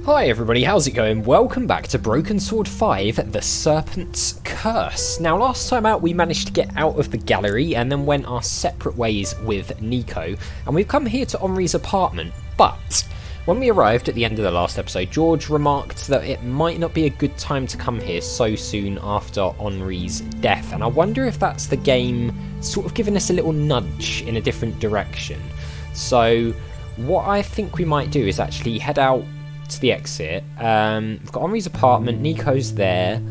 Hi everybody, how's it going? Welcome back to Broken Sword 5, The Serpent's Curse. Now last time out we managed to get out of the gallery and then went our separate ways with Nico, and we've come here to Henri's apartment, but when we arrived at the end of the last episode, George remarked that it might not be a good time to come here so soon after Henri's death, and I wonder if that's the game sort of giving us a little nudge in a different direction. So what I think we might do is actually head out to the exit. We've got Henri's apartment, Nico's there.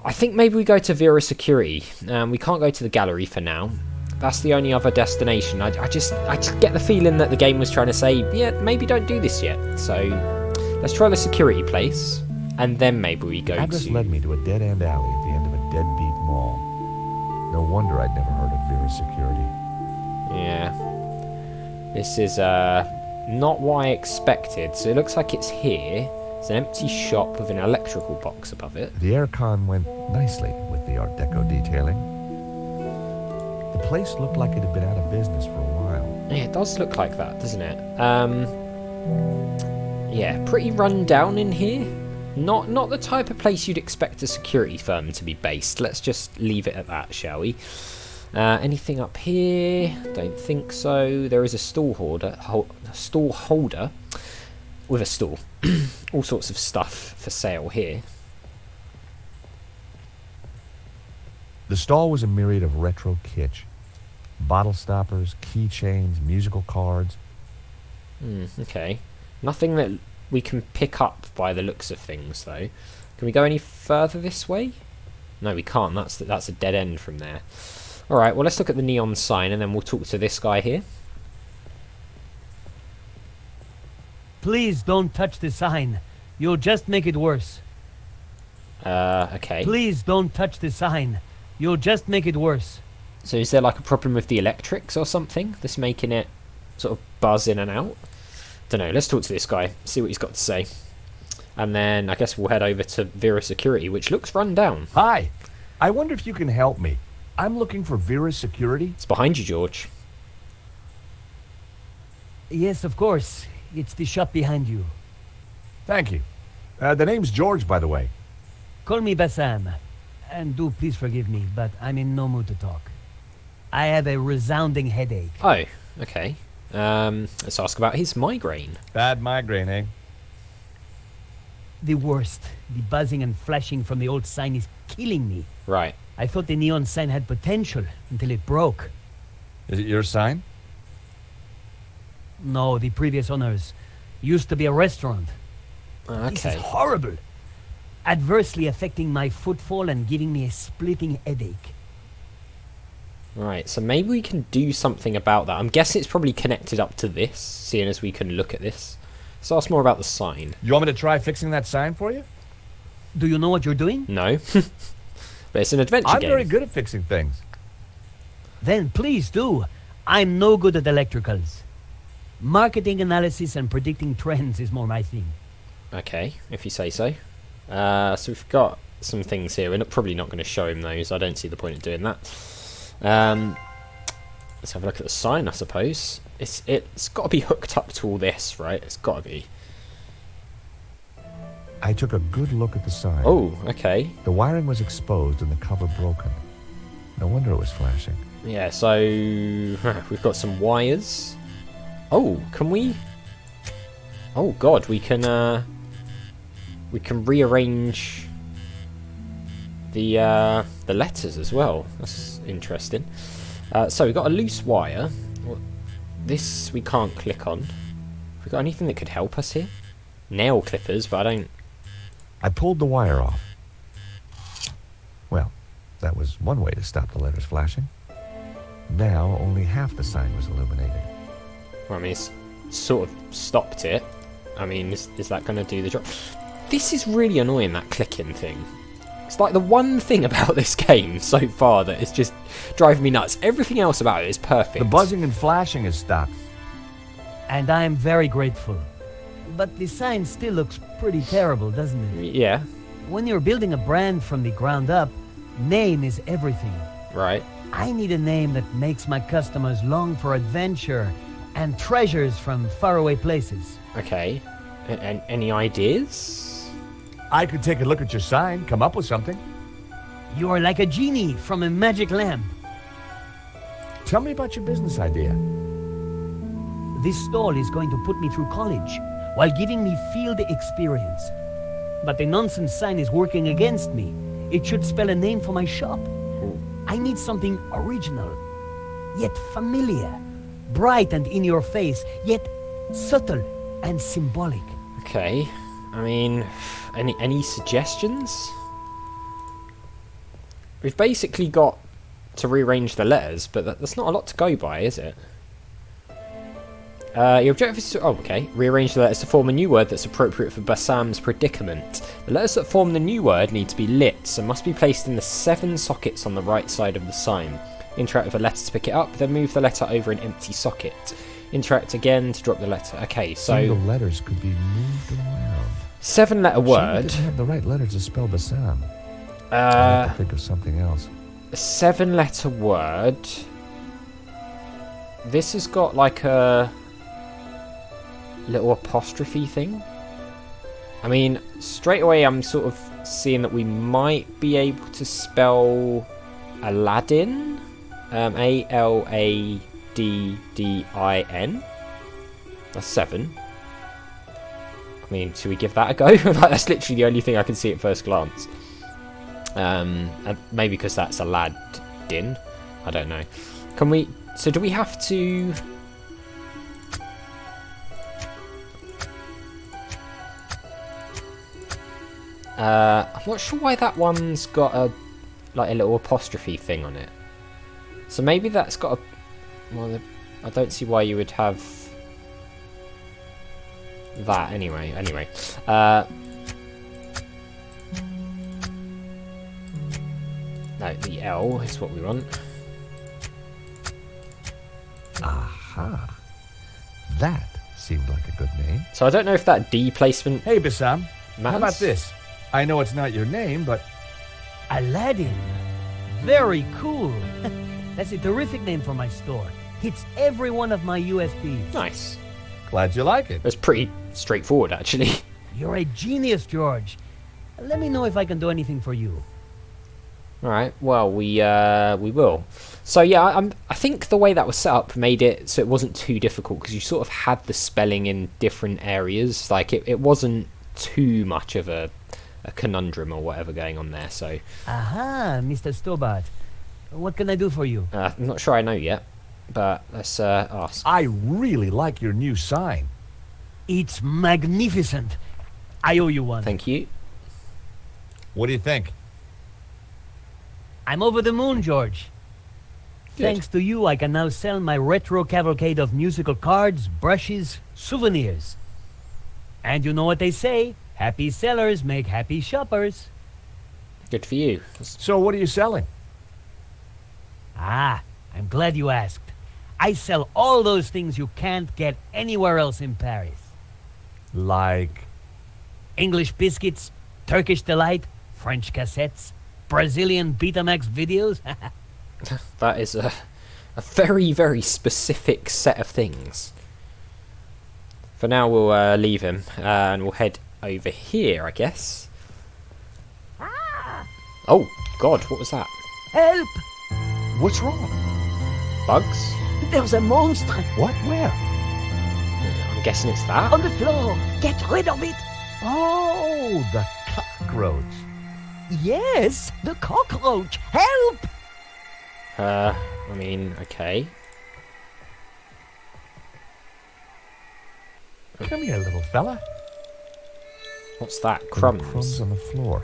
I think maybe we go to VERA security. We can't go to the gallery for now. That's the only other destination. I just get the feeling that the game was trying to say, yeah, maybe don't do this yet. So let's try the security place, and then maybe we go Address to... led me to a dead-end alley at the end of a deadbeat mall. No wonder I'd never heard of VERA security. Yeah. This is, not what I expected. So it looks like it's here. It's an empty shop with an electrical box above it. The aircon went nicely with the Art Deco detailing. The place looked like it had been out of business for a while. Yeah, it does look like that, doesn't it? Yeah, pretty run down in here. Not the type of place you'd expect a security firm to be based. Let's just leave it at that, shall we? Anything up here? Don't think so. There is a stall holder with a stall. All sorts of stuff for sale here. The stall was a myriad of retro kitsch. Bottle stoppers, keychains, musical cards. Okay. Nothing that we can pick up by the looks of things, though. Can we go any further this way? No, we can't. That's a dead end from there. Alright, well let's look at the neon sign and then we'll talk to this guy here. Please don't touch the sign. You'll just make it worse. Okay. Please don't touch the sign. You'll just make it worse. So is there like a problem with the electrics or something that's making it sort of buzz in and out? Don't know, let's talk to this guy, see what he's got to say. And then I guess we'll head over to VERA security, which looks run down. Hi, I wonder if you can help me. I'm looking for VERA security. It's behind you, George. Yes, of course. It's the shop behind you. Thank you. The name's George, by the way. Call me Bassam. And do please forgive me, but I'm in no mood to talk. I have a resounding headache. Oh, okay. Let's ask about his migraine. Bad migraine, eh? The worst. The buzzing and flashing from the old sign is killing me. Right. I thought the neon sign had potential until it broke. Is it your sign? No, the previous owners. Used to be a restaurant. This is Okay. horrible. Adversely affecting my footfall and giving me a splitting headache. Right, so maybe we can do something about that. I'm guessing it's probably connected up to this, seeing as we can look at this. Let's ask more about the sign. You want me to try fixing that sign for you? Do you know what you're doing? No. But it's an adventure I'm game. very good at fixing things. Then please do. I'm no good at electricals. Marketing analysis and predicting trends is more my thing. Okay, if you say so. So we've got some things here. We're probably not going to show him those. I don't see the point of doing that. Let's have a look at the sign, I suppose. It's got to be hooked up to all this, right? It's got to be. I took a good look at the sign. Oh, okay. The wiring was exposed and the cover broken. No wonder it was flashing. Yeah, so we've got some wires. Oh, can we? Oh God, we can rearrange the letters as well. That's interesting. So we've got a loose wire. This we can't click on. Have we got anything that could help us here? Nail clippers, but I don't. I pulled the wire off. Well, that was one way to stop the letters flashing. Now only half the sign was illuminated. Well, I mean, it's sort of stopped it. I mean, is that going to do the job? This is really annoying, that clicking thing. It's like the one thing about this game so far that is just driving me nuts. Everything else about it is perfect. The buzzing and flashing has stopped. And I am very grateful. But the sign still looks pretty terrible, doesn't it? Yeah, When you're building a brand from the ground up, name is everything. right. I need a name that makes my customers long for adventure and treasures from faraway places. Okay. Any ideas? I could take a look at your sign, come up with something. You are like a genie from a magic lamp. Tell me about your business idea. This stall is going to put me through college while giving me field experience. But the nonsense sign is working against me. It should spell a name for my shop. I need something original, yet familiar, bright and in your face, yet subtle and symbolic. Okay. I mean, any suggestions? We've basically got to rearrange the letters, but that's not a lot to go by, is it? Your objective is to... Oh, okay. Rearrange the letters to form a new word that's appropriate for Bassam's predicament. The letters that form the new word need to be lit and must be placed in the 7 sockets on the right side of the sign. Interact with a letter to pick it up, then move the letter over an empty socket. Interact again to drop the letter. Okay, so... Single letters could be moved around. 7-letter word. She didn't have the right letters to spell Bassam. I have to think of something else. A 7-letter word. This has got like a little apostrophe thing. I mean, straight away I'm sort of seeing that we might be able to spell Aladdin. Aladdin. That's 7. I mean, should we give that a go? That's literally the only thing I can see at first glance. And maybe because that's Aladdin. I don't know. Can we... So do we have to... I'm not sure why that one's got a little apostrophe thing on it. So maybe that's got a... Well, I don't see why you would have that anyway. No, the L is what we want. Aha. That seemed like a good name. So I don't know if that D placement Hey, Bassam. matters. How about this? I know it's not your name, but... Aladdin. Very cool. That's a terrific name for my store. Hits every one of my USPs. Nice. Glad you like it. That's pretty straightforward, actually. You're a genius, George. Let me know if I can do anything for you. All right. Well, we will. So yeah, I think the way that was set up made it so it wasn't too difficult because you sort of had the spelling in different areas. Like it wasn't too much of a conundrum or whatever going on there. So. Aha, Mr. Stobart. What can I do for you? I'm not sure I know yet, but let's ask. I really like your new sign. It's magnificent. I owe you one. Thank you. What do you think? I'm over the moon, George. Good. Thanks to you, I can now sell my retro cavalcade of musical cards, brushes, souvenirs. And you know what they say, happy sellers make happy shoppers. Good for you. So what are you selling? Ah, I'm glad you asked. I sell all those things you can't get anywhere else in Paris. Like... English biscuits, Turkish delight, French cassettes, Brazilian Betamax videos. That is a very, very specific set of things. For now, we'll leave him and we'll head over here, I guess. Oh, God, what was that? Help! What's wrong? Bugs? There's a monster What? Where? I'm guessing it's that. on the floor. Get rid of it. Oh, the cockroach. Yes, the cockroach. Help! I mean, okay. Come here, little fella. What's that? There were Crumbs. Crumbs on the floor.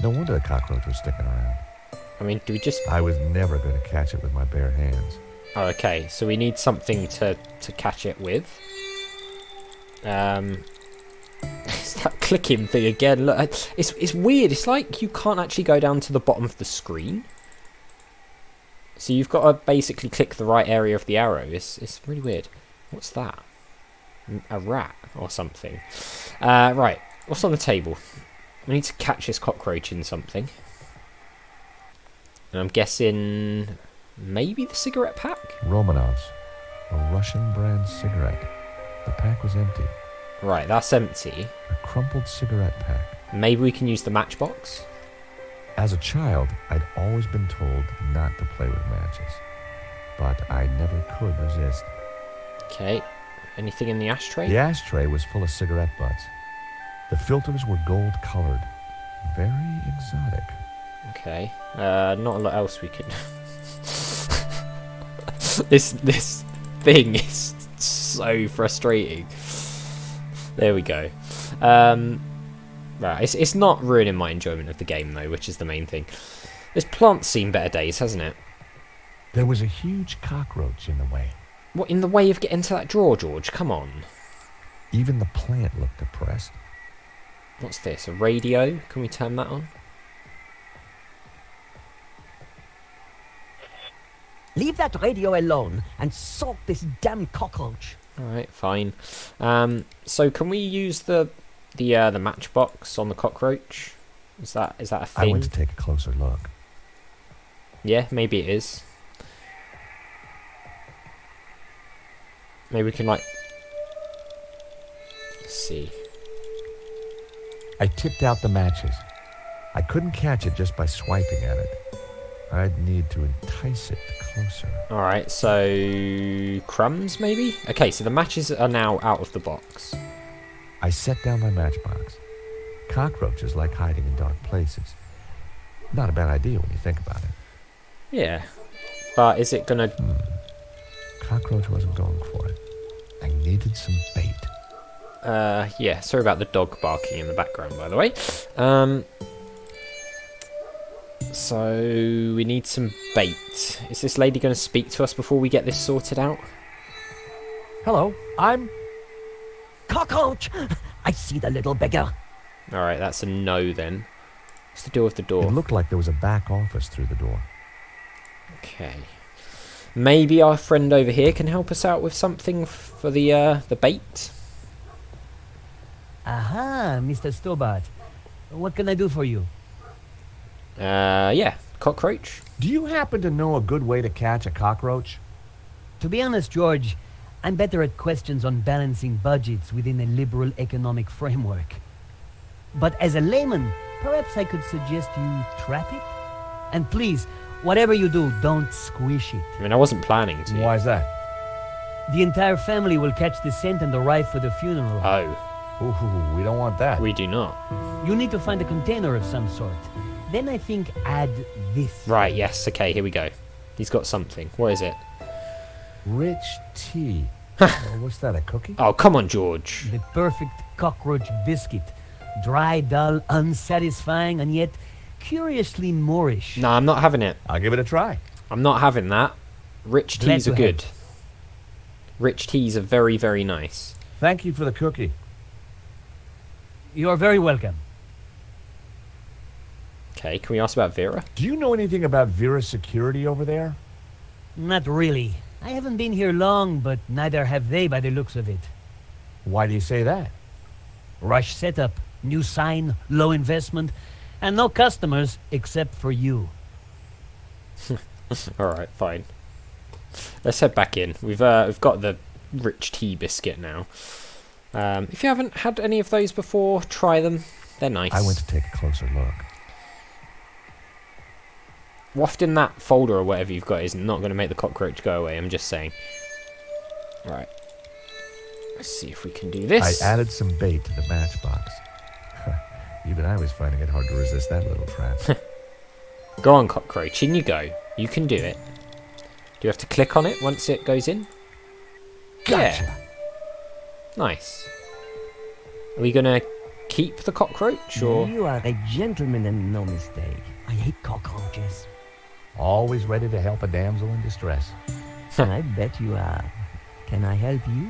No wonder the cockroach was sticking around. I mean, do we just... I was never going to catch it with my bare hands. Oh, okay. So we need something to catch it with. It's that clicking thing again. Look, it's weird. It's like you can't actually go down to the bottom of the screen. So you've got to basically click the right area of the arrow. It's really weird. What's that? A rat or something. Right. What's on the table? We need to catch this cockroach in something. And I'm guessing maybe the cigarette pack? Romanovs. A Russian brand cigarette. The pack was empty. Right, that's empty. A crumpled cigarette pack. Maybe we can use the matchbox? As a child, I'd always been told not to play with matches. But I never could resist. Okay. Anything in the ashtray? The ashtray was full of cigarette butts. The filters were gold-colored. Very exotic. Okay. Not a lot else we could... This thing is so frustrating. There we go. Right, it's not ruining my enjoyment of the game though, which is the main thing. This plant's seen better days, hasn't it? There was a huge cockroach in the way. What, in the way of getting to that drawer, George? Come on. Even the plant looked depressed. What's this? A radio? Can we turn that on? Leave that radio alone and salt this damn cockroach. Alright, fine. So can we use the matchbox on the cockroach? Is that a thing? I went to take a closer look. Yeah, maybe it is. Maybe we can like... Let's see. I tipped out the matches. I couldn't catch it just by swiping at it. I'd need to entice it closer. Alright, so... crumbs, maybe? Okay, so the matches are now out of the box. I set down my matchbox. Cockroaches like hiding in dark places. Not a bad idea when you think about it. Yeah. But is it gonna... Cockroach wasn't going for it. I needed some bait. Yeah, sorry about the dog barking in the background, by the way. So, we need some bait. Is this lady going to speak to us before we get this sorted out? Hello, I'm... Cockroach! I see the little beggar. Alright, that's a no then. What's the deal with the It door? looked like there was a back office through the door. Okay. Maybe our friend over here can help us out with something for the bait? Aha, Mr. Stobart. What can I do for you? Yeah. Cockroach? Do you happen to know a good way to catch a cockroach? To be honest, George, I'm better at questions on balancing budgets within a liberal economic framework. But as a layman, perhaps I could suggest you trap it? And please, whatever you do, don't squish it. I mean, I wasn't planning to. Why is that? The entire family will catch the scent and arrive for the funeral. Oh, Ooh, we don't want that. we do not. You need to find a container of some sort. Then I think add this. Right, yes, okay, here we go. He's got something. What is it? Rich tea. What's that, a cookie? Oh, come on, George. The perfect cockroach biscuit. Dry, dull, unsatisfying, and yet curiously Moorish. No, I'm not having it. I'll give it a try. I'm not having that. Rich Glad teas to are good. Rich teas are very, very nice. Thank you for the cookie. You are very welcome. Okay, can we ask about Vera? Do you know anything about VERA security over there? Not really. I haven't been here long, but neither have they by the looks of it. Why do you say that? Rush setup, new sign, low investment, and no customers except for you. Alright, fine. Let's head back in. We've got the rich tea biscuit now. If you haven't had any of those before, try them. They're nice. I went to take a closer look. Wafting that folder or whatever you've got is not going to make the cockroach go away, I'm just saying. Right. Let's see if we can do this. I added some bait to the matchbox. Even I was finding it hard to resist that little trap. Go on, cockroach, in you go. You can do it. Do you have to click on it once it goes in? Gotcha. Yeah. Nice. Are we going to keep the cockroach, or...? You are a gentleman and no mistake. I hate cockroaches. Always ready to help a damsel in distress. I bet you are. Can I help you?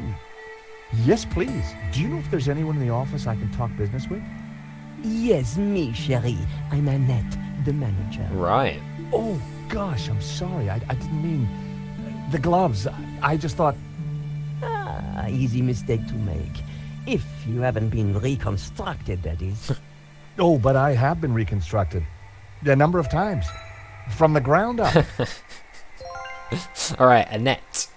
Yes, please. Do you know if there's anyone in the office I can talk business with? Yes, me, chérie. I'm Annette, the manager. Right. Oh, gosh, I'm sorry. I didn't mean... the gloves. I just thought... Ah, easy mistake to make. If you haven't been reconstructed, that is. Oh, but I have been reconstructed. A number of times. From the ground up. Alright, Annette.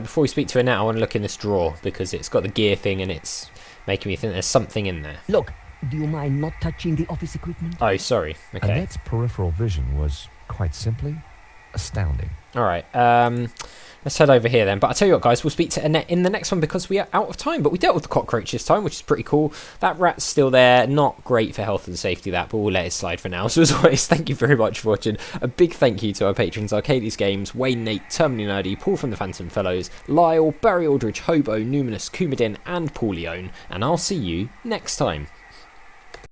Before we speak to Annette, I want to look in this drawer, because it's got the gear thing and it's making me think there's something in there. Look, do you mind not touching the office equipment? Oh, sorry. Okay. Annette's peripheral vision was, quite simply, astounding. Alright, let's head over here then. But I'll tell you what, guys, we'll speak to Annette in the next one because we are out of time. But we dealt with the cockroach this time, which is pretty cool. That rat's still there. Not great for health and safety, that, but we'll let it slide for now. So as always, thank you very much for watching. A big thank you to our patrons, Arcades Games, Wayne, Nate, Terminally Nerdy, Paul from the Phantom Fellows, Lyle, Barry Aldridge, Hobo, Numinous, Kumadin, and Paul Leone. And I'll see you next time.